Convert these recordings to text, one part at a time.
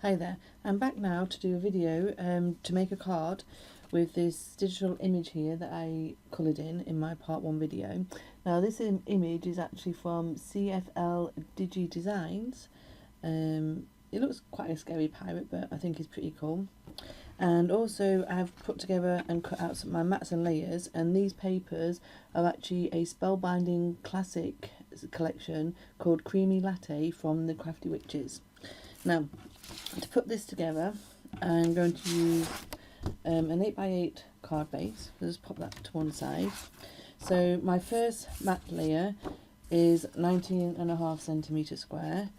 Hi there, I'm back now to do a video to make a card with this digital image here that I coloured in my part 1 video. Now this image is actually from CFL Digi Designs. It looks quite a scary pirate, but I think it's pretty cool. And also I've put together and cut out some of my mats and layers, and these papers are actually a spellbinding classic collection called Creamy Latte from the Crafty Witches. Now, to put this together, I'm going to use an 8x8 card base. I'll just pop that to one side. So my first mat layer is 19.5 centimetres square.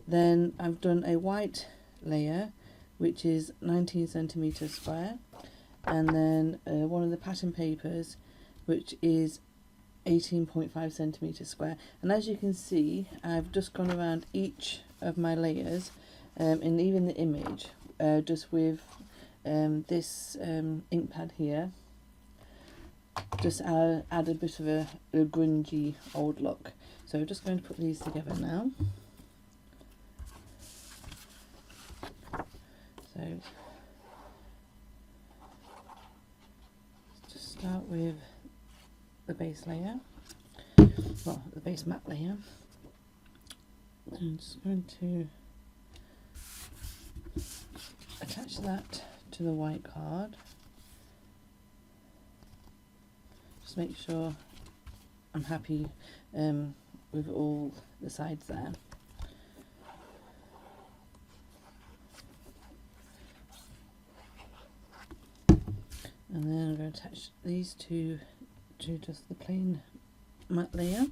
Then I've done a white layer, which is 19 centimetres square. And then one of the pattern papers, which is 18.5 centimetres square. And as you can see, I've just gone around each of my layers and even the image just with this ink pad here, just add a bit of a grungy old look. So I'm just going to put these together now. So just start with the base layer, well, the base mat layer. I'm just going to attach that to the white card. Just make sure I'm happy with all the sides there. And then I'm going to attach these two to just the plain mat layer.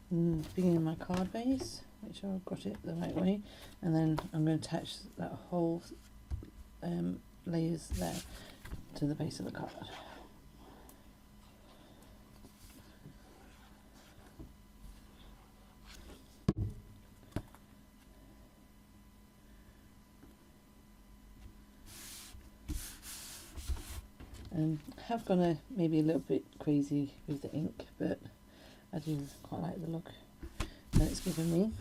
And beginning my card base, make sure I've got it the right way, and then I'm going to attach that whole layers there to the base of the card. I have gone maybe a little bit crazy with the ink, but I do quite like the look that it's given me.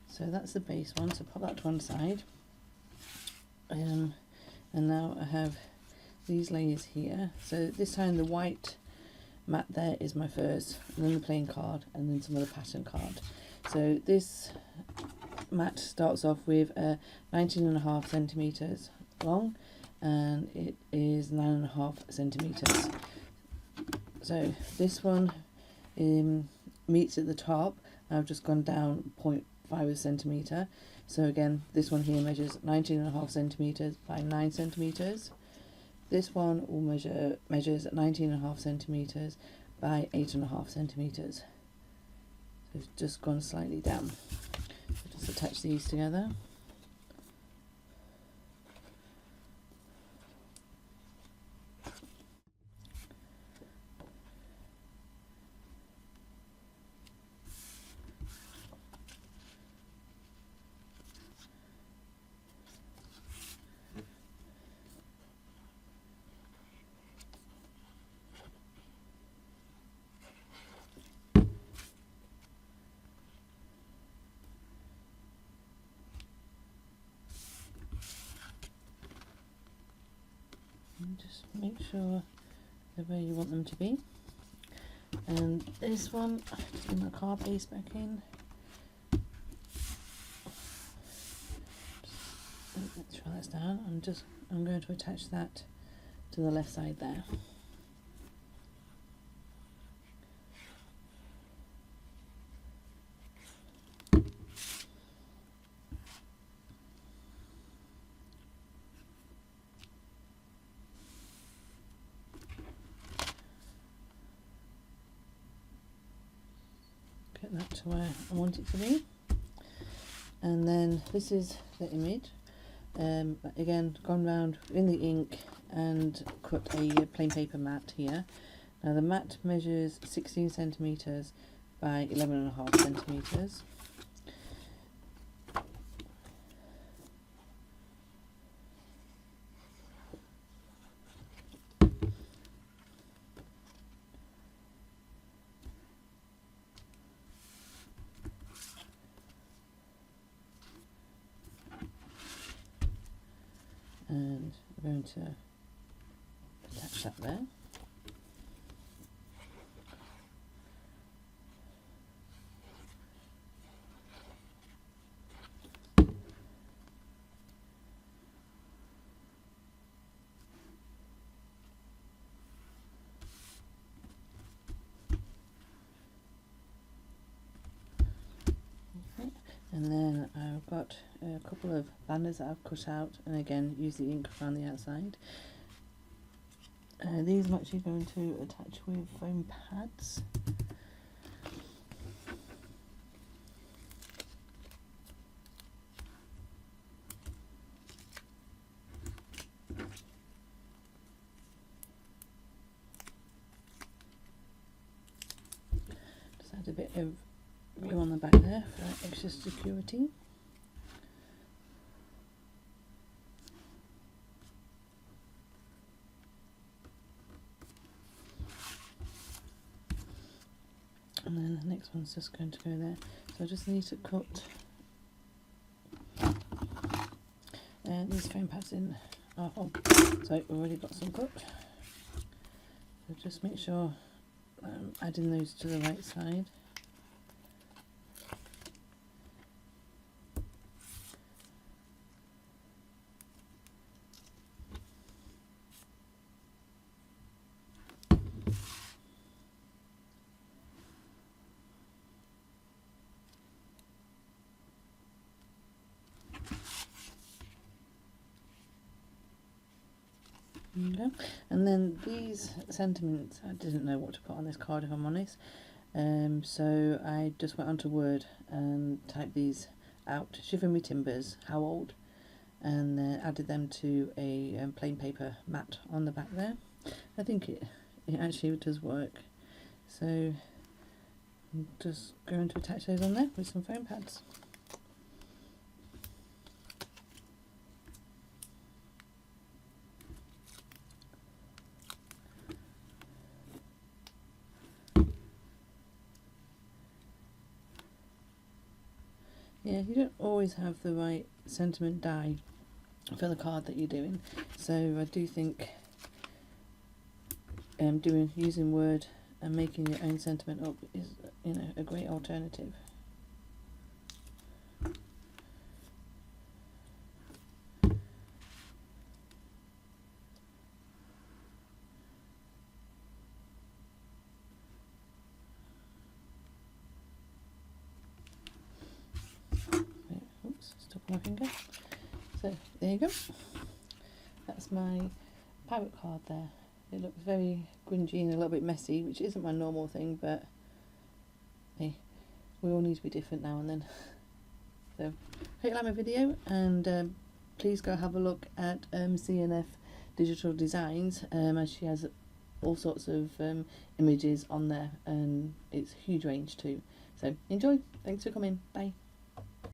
So that's the base one, so pop that to one side. And now I have these layers here. So this time the white mat there is my first, and then the plain card, and then some of the pattern card. So this mat starts off with 19.5 centimetres long, and it is 9.5 centimetres. So this one meets at the top. I've just gone down 0.5 centimetre. So again, this one here measures 19.5 centimetres by 9 centimetres. This one will measures 19.5 centimetres by 8.5 centimetres. So it's just gone slightly down. So just attach these together. And just make sure they're where you want them to be. And this one, just get my card base back in. Let's try this down. I'm going to attach that to the left side there. Get that to where I want it to be. And then this is the image. Again, gone round in the ink and cut a plain paper mat here. Now the mat measures 16 centimetres by 11.5 centimetres. going to attach that there. And then I've got a couple of banners that I've cut out, and again use the ink around the outside. These I'm actually going to attach with foam pads. Just add a bit of glue on the back there for extra security. And then the next one's just going to go there. So I just need to cut these foam pads in our hole. So I've already got some cut. So just make sure I'm adding those to the right side. Okay. And then these sentiments, I didn't know what to put on this card if I'm honest, so I just went onto Word and typed these out: shiver me timbers, how old, and added them to a plain paper mat on the back there. I think it actually does work, so I'm just going to attach those on there with some foam pads. Yeah, you don't always have the right sentiment die for the card that you're doing, so I do think using Word and making your own sentiment up is, you know, a great alternative. My finger. So there you go. That's my pirate card there. It looks very grungy and a little bit messy, which isn't my normal thing, but hey, we all need to be different now and then. So hope you like my video, and please go have a look at CNF Digital Designs, as she has all sorts of images on there, and it's a huge range too. So enjoy. Thanks for coming. Bye.